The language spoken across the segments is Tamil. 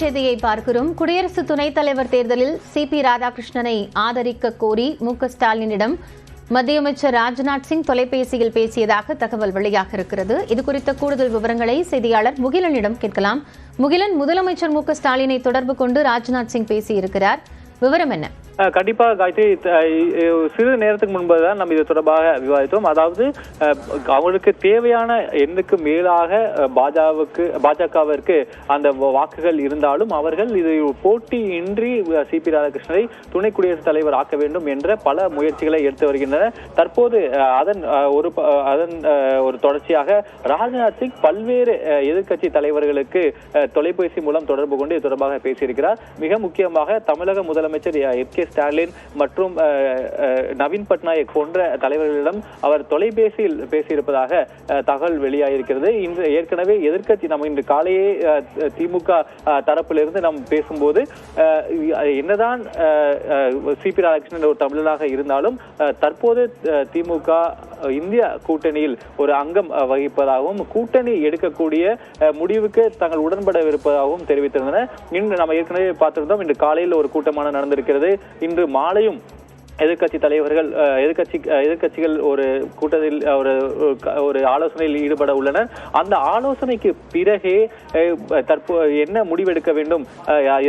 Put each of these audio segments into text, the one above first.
செய்தியை பார்க்கிறோம். குடியரசு துணைத் தலைவர் தேர்தலில் சிபி ராதாகிருஷ்ணனை ஆதரிக்க கோரி மு.க.ஸ்டாலினிடம் மத்திய அமைச்சர் ராஜ்நாத் சிங் தொலைபேசியில் பேசியதாக தகவல் வெளியாக இருக்கிறது. இதுகுறித்த கூடுதல் விவரங்களை செய்தியாளர் முகிலனிடம் கேட்கலாம். முகிலன், முதலமைச்சர் மு.க.ஸ்டாலினை தொடர்பு கொண்டு ராஜ்நாத் சிங் பேசியிருக்கிறார். விவரம் என்ன? கண்டிப்பாக காயத்ரி, சிறு நேரத்துக்கு முன்புதான் நம்ம இது தொடர்பாக விவாதித்தோம். அதாவது அவங்களுக்கு தேவையான எண்ணுக்கு மேலாக பாஜகவிற்கு அந்த வாக்குகள் இருந்தாலும் அவர்கள் இது போட்டியின்றி சிபி ராதாகிருஷ்ணனை துணை குடியரசுத் தலைவர் ஆக்க வேண்டும் என்ற பல முயற்சிகளை எடுத்து வருகின்றனர். தற்போது அதன் ஒரு தொடர்ச்சியாக ராஜ்நாத் சிங் பல்வேறு எதிர்க்கட்சி தலைவர்களுக்கு தொலைபேசி மூலம் தொடர்பு கொண்டு இது தொடர்பாக பேசியிருக்கிறார். மிக முக்கியமாக தமிழக முதலமைச்சர் எம்.கே. ஸ்டாலின் மற்றும் நவீன் பட்நாயக் போன்ற தலைவர்களிடம் அவர் தொலைபேசியில் பேசியிருப்பதாக தகவல் வெளியாகியிருக்கிறது. இன்று ஏற்கனவே எதிர்க்கட்சி நம்ம இன்று காலையே திமுக தரப்பிலிருந்து நாம் பேசும்போது என்னதான் சிபி ராதாகிருஷ்ணன் ஒரு தமிழனாக இருந்தாலும் தற்போது திமுக இந்திய கூட்டணியில் ஒரு அங்கம் வகிப்பதாகவும் கூட்டணி எடுக்கக்கூடிய முடிவுக்கு தாங்கள் உடன்படவிருப்பதாகவும் தெரிவித்திருந்தனர். இன்று நம்ம ஏற்கனவே பார்த்திருந்தோம். இன்று காலையில் ஒரு கூட்டமான நடந்திருக்கிறது. இன்று மாலையும் எதிர்கட்சி தலைவர்கள் எதிர்கட்சிகள் ஒரு கூட்டத்தில் ஒரு ஆலோசனையில் ஈடுபட உள்ளனர். அந்த ஆலோசனைக்கு பிறகே என்ன முடிவெடுக்க வேண்டும்,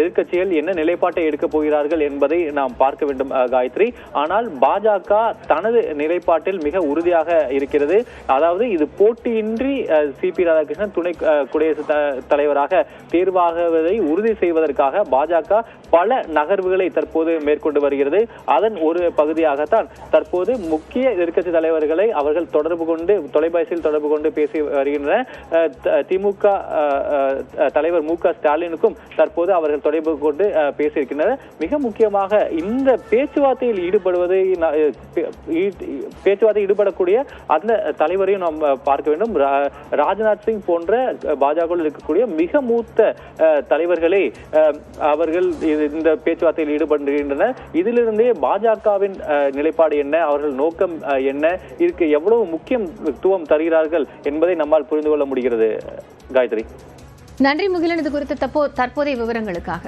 எதிர்கட்சிகள் என்ன நிலைப்பாட்டை எடுக்க போகிறார்கள் என்பதை நாம் பார்க்க வேண்டும் காயத்ரி. ஆனால் பாஜக தனது நிலைப்பாட்டில் மிக உறுதியாக இருக்கிறது. அதாவது இது போட்டியின்றி சிபி ராதாகிருஷ்ணன் துணை குடியரசுத் தலைவராக தேர்வாகுவதை உறுதி செய்வதற்காக பாஜக பல நகர்வுகளை தற்போது மேற்கொண்டு வருகிறது. அதன் ஒரு பகுதியாகத்தான் தற்போது முக்கிய எதிர்க்கட்சி தலைவர்களை அவர்கள் தொலைபேசியில் தொடர்பு கொண்டு பேசி வருகின்றனர். திமுக தலைவர் மு.க. ஸ்டாலினுக்கும் தற்போது அவர்கள் தொடர்பு கொண்டு பேசியிருக்கின்றனர். மிக முக்கியமாக இந்த பேச்சுவார்த்தையில் ஈடுபடக்கூடிய அந்த தலைவரையும் நாம் பார்க்க வேண்டும். ராஜ்நாத் சிங் போன்ற பாஜகவில் இருக்கக்கூடிய மிக மூத்த தலைவர்களை அவர்கள் இந்த பேச்சுவார்த்தையில் ஈடுபடுகின்றனர். இதிலிருந்தே பாஜகவின் நிலைப்பாடு என்ன, அவர்கள் நோக்கம் என்ன, இதுக்கு எவ்வளவு முக்கியத்துவம் தருகிறார்கள் என்பதை நம்மால் புரிந்து கொள்ள முடிகிறது. காயத்ரி, நன்றி முகிலன், இது குறித்த தற்போதைய விவரங்களுக்காக.